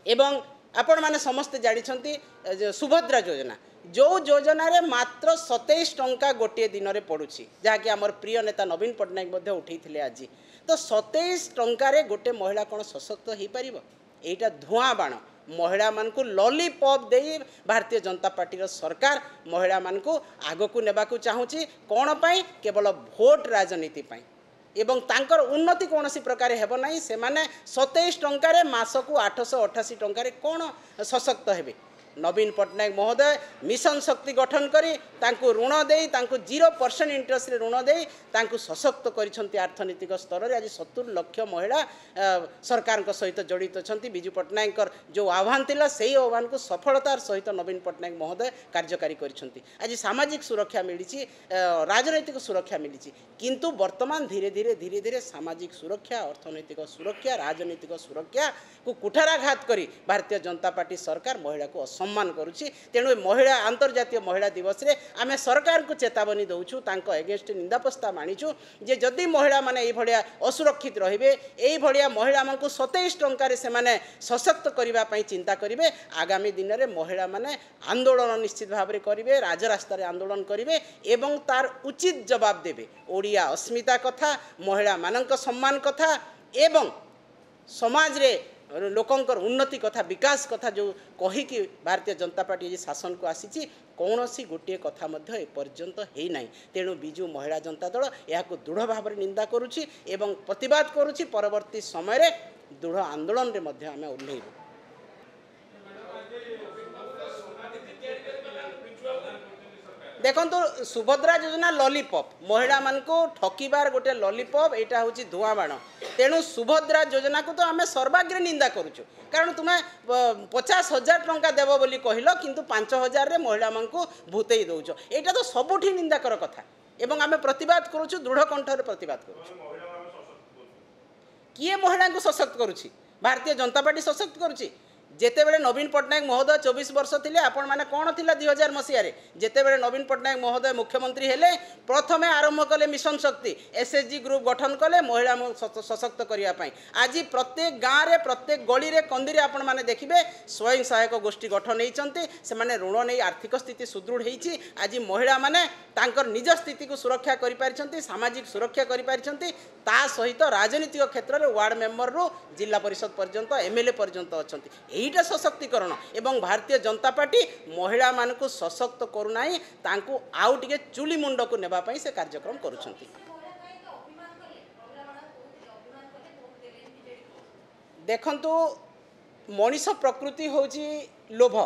एवं आपण माने समस्त जानी सुभद्रा योजना जो योजना रे मात्र 27 टंका गोटे दिन में पड़ुछि जहाँकि आमर प्रिय नेता नवीन पट्टनायक उठे आज तो 27 टंकार गोटे महिला कौन सशक्त हो पार यहीटा धूआं बाण महिला मान को लॉलीपॉप दे भारतीय जनता पार्टी सरकार महिला मान को आग को नेबा को चाहूँगी कौन पाई केवल भोट राजनीति पाई एवं तांकर उन्नति कौन सी प्रकार हेब ना से मैंने 27 टंकार मासकू 888 टंकार कौन सशक्त हेबे नवीन पट्टनायक महोदय मिशन शक्ति गठन करी तांको ऋण दे 0% इंटरेस्ट रे ऋण दे तांको सशक्त करिसंती अर्थनीतिक स्तर रे आज 70 लाख महिला सरकार को सहित जड़ित अछंती बिजू पट्टनायक जो आह्वान थिला सेही आह्वान को सफलतार सहित नवीन पट्टनायक महोदय कार्यकारी करिसंती आज सामाजिक सुरक्षा मिली राजनैतिक सुरक्षा मिली किंतु वर्तमान धीरे धीरे धीरे धीरे सामाजिक सुरक्षा अर्थनैतिक सुरक्षा राजनीतिक सुरक्षा को कुठाराघात करी भारतीय जनता पार्टी सरकार महिला को सम्मान करुच्ची तेणु महिला अंतर्जातीय महिला दिवस रे आमे सरकार को चेतावनी दौचु तांको एगेंस्ट निंदा प्रस्ताव आनीचु जे जदि महिला माने एई भलिया असुरक्षित रहिबे एई भलिया महिला मानकु 27 टंका से माने सशक्त करिबा पई चिंता करिवे आगामी दिन रे महिला माने आंदोलन निश्चित भाव रे करिवे राजरास्ता रे आंदोलन करिवे एवं तार उचित जवाब देबे ओडिया अस्मिता कथा महिला मानक सम्मान कथा एवं समाज रे लोकंकर उन्नति कथा विकास कथा जो कहीकि भारतीय जनता पार्टी शासन को आसी कौन सी गोटे कथा ए पर्यंत है ना तेणु बिजू महिला जनता दल यह दृढ़ भाव में निंदा करुच्ची एवं प्रतिवाद करुच्ची परवर्ती समय दृढ़ आंदोलन में आम ओह्लैबू। देखो तो सुभद्रा योजना लॉलीपॉप महिला मान को ठकिबार गोटे लॉलीपॉप यहाँ हूँ धुआं बाण तेणु सुभद्रा योजना को तो आम सर्वाग्रे निंदा करुचु कारण तुम्हें 50,000 टंका देव बोली कहल किंतु 5,000 रे महिला मान को भूतई दौच यहाँ तो सबुठी निंदाकर कथा एवं आम प्रतिवाद करुचु दृढ़ कंठर प्रतिवाद करुचु किए महिला को सशक्त करुच्ची भारतीय जनता पार्टी सशक्त करुच्ची जेतेबेले नवीन पट्टनायक महोदय 24 वर्ष थे आपण मैंने कौन थिला 2000 मसीह जेतेबेले नवीन पट्टनायक महोदय मुख्यमंत्री हेले प्रथमे आरंभ कले मिशन शक्ति एसएचजी ग्रुप गठन कले महिला सशक्त करने आज प्रत्येक गाँव में प्रत्येक गली में कंदी आपण मैंने देखिए स्वयं सहायक गोष्ठी गठन होती से ऋण नहीं आर्थिक स्थिति सुदृढ़ होती आज महिला माने तांकर निज स्थिति को सुरक्षा कर सामाजिक सुरक्षा कर सहित राजनीतिक क्षेत्र में वार्ड मेंबर रु जिला परिषद पर्यंत एमएलए पर्यंत अच्छा यहीटा सशक्तिकरण एवं भारतीय जनता पार्टी महिला मान को सशक्त करूना तांको आउ टिके चुली मुंड को नेबापी से कार्यक्रम करुछंती। देखंतु मनीष प्रकृति होची लोभ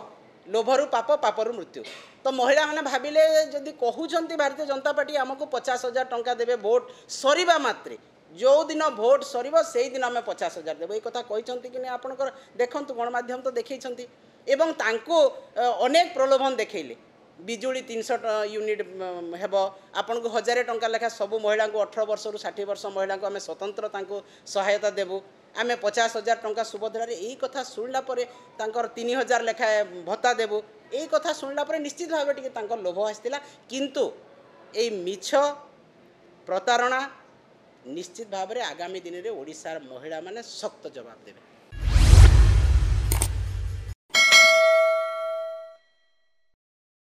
लोभरु पाप पापरु मृत्यु तो महिला माने भाविले जदि कहउछंती भारतीय जनता पार्टी आमको 50,000 टंका देबे वोट सरीबा मात्रे जो दिन भोट सर से दिन आम 50,000 देव ये कथा कहते कि नहीं आपंकर देखूँ गणमाध्यम तो देखते एवं तांको अनेक प्रलोभन देखले बिजुली 300 यूनिट हेब आपन को 1000 टंका लेखा सबू महिला को 18 वर्ष रु 60 वर्ष महिला को आम स्वतंत्र सहायता देबू आम 50,000 टंका सुभद्रा यही कथा शुणला 3000 लेखा भत्ता देबू यही कथा शुणला निश्चित भाव टे लोभ आसाला किंतु ये मिछ प्रतारणा निश्चित भाव में आगामी दिन में ओडिशार महिला माने सख्त जवाब देवे।